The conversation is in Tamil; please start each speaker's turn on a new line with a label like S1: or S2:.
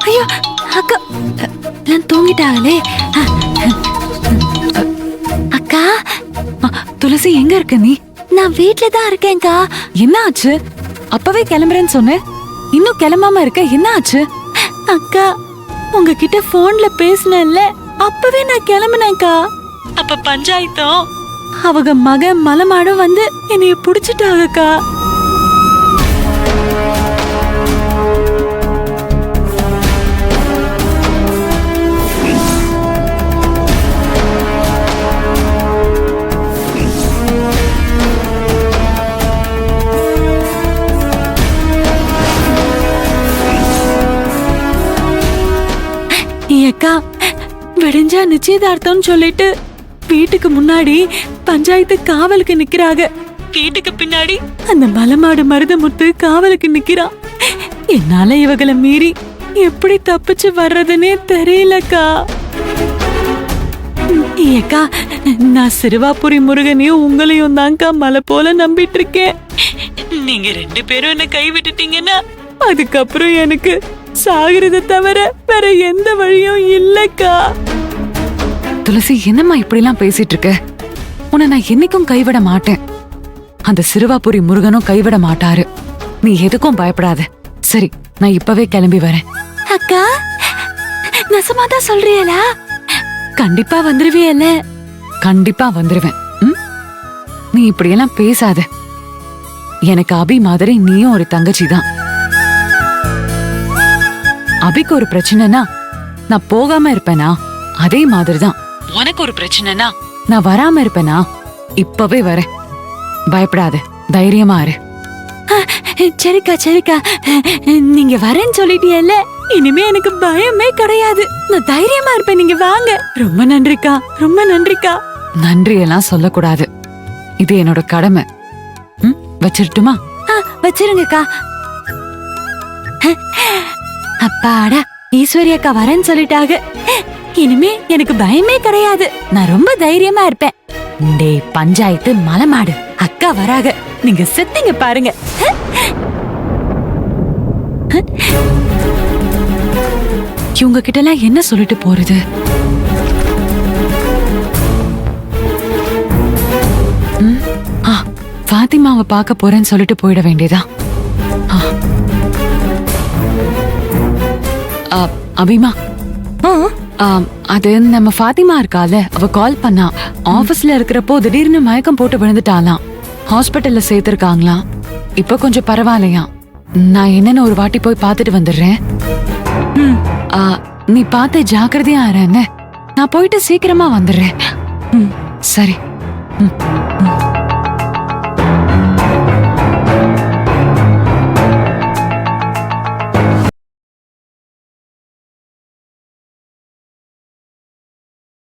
S1: ஐயோ அக்கா, நான் தூங்கிட்டாங்களே. அக்கா,
S2: துளசி எங்க இருக்க நீ?
S1: நான் வீட்ல தான் இருக்கேன்க்கா.
S2: என்ன ஆச்சு? அப்பவே கிளம்புறேன்னு சொன்ன, இன்னும் கிளம்பாம இருக்க, என்ன ஆச்சு?
S1: அக்கா, உங்ககிட்ட போன்ல பேசினேன்ல, அப்பவே நான் கிளம்புனேன்க்கா. அப்ப பஞ்சாயத்தும் அவங்க மகன் மலமாடும் வந்து என்னைய புடிச்சிட்டாங்கக்கா. அக்கா, விடிஞ்சா நிச்சயதார்த்தம் சொல்லிட்டு வீட்டுக்கு முன்னாடி பஞ்சாயத்து காவலுக்கு நிக்கிறாங்க. வீட்டுக்கு பின்னாடி அந்த மலமாடு மருதமுத்து காவலுக்கு நிக்கிறான். என்னால இவகளை மீறி எப்படி தப்பிச்சு வர்றதுன்னே தெரியலக்கா. ஏக்கா, நான் சிறுவாபுரி முருகனையும் உங்களையும் தான்க்கா மலை போல நம்பிட்டு இருக்கேன். நீங்க 2 பேரும் என்ன கைவிட்டுட்டீங்கன்னா அதுக்கப்புறம் எனக்கு சாகிறத தவிர வேற எந்த வழியும் இல்லக்கா.
S2: துளசி, என்னம்மா இப்படி எல்லாம் பேசிட்டு இருக்க? உன்னை நான் என்னைக்கும் கைவிட மாட்டேன். அந்த சிறுவாபுரி முருகனும் கைவிட மாட்டாரு. நீ எதுக்கும் பயப்படாத. சரி, நான் இப்பவே கிளம்பி வரேன்.
S1: அக்கா, நசமாதான் சொல்றியலா? கண்டிப்பா வந்துருவியல்ல?
S2: கண்டிப்பா வந்துருவேன். நீ இப்படியெல்லாம் பேசாத. எனக்கு அபி மாதிரி நீயும் ஒரு தங்கச்சி தான். அபிக்கு ஒரு பிரச்சனைனா நான் போகாம இருப்பேனா, அதே மாதிரிதான் உனக்கு ஒரு பிரச்சனைனா நான் வராம இருப்பேனா. இப்பவே வரேன். பயப்படாத, தைரியமா இரு.
S1: சரிக்கா, சரிக்கா, நீங்க வரேன்னு சொல்லிட்டீங்கல்ல, இனிமே எனக்கு பயமே கிடையாது. நான் தைரியமா இருப்பேன். நீங்க வாங்க. ரொம்ப நன்றிக்கா, ரொம்ப நன்றிக்கா.
S2: நன்றி எல்லாம் சொல்லக்கூடாது. இது என்னோட கடமை. வச்சிருட்டுமா?
S1: வச்சிருங்கக்கா. அப்பாடா, ஈஸ்வரி அக்கா வரேன்னு சொல்லிட்டாங்க. இனிமே எனக்கு பயமே கிடையாது. நான் ரொம்ப தைரியமா இருப்பேன். டேய் பஞ்சாயத்து மலமாடு, அக்கா வராக. நீங்க செத்தீங்க பாருங்க.
S2: இவங்க கிட்ட எல்லாம் என்ன சொல்லிட்டு போறது? ஃபாத்திமாவை பார்க்க போறேன்னு சொல்லிட்டு போயிட வேண்டியதா? அபிமா, அது நம்ம ஃபாத்திமா இருக்கால, அவ கால் பண்ணா. ஆபீஸ்ல இருக்கிறப்போ திடீர்னு மயக்கம் போட்டு விழுந்துட்டாலாம். ஹாஸ்பிட்டல்ல சேர்த்திருக்காங்களாம். இப்ப கொஞ்சம் பரவாயில்லையா. நான் என்னன்னு ஒரு வாட்டி போய் பார்த்துட்டு வந்துடுறேன். நீ பார்த்து ஜாக்கிரதையா இரு. நான் போயிட்டு சீக்கிரமா வந்துடுறேன். சரி.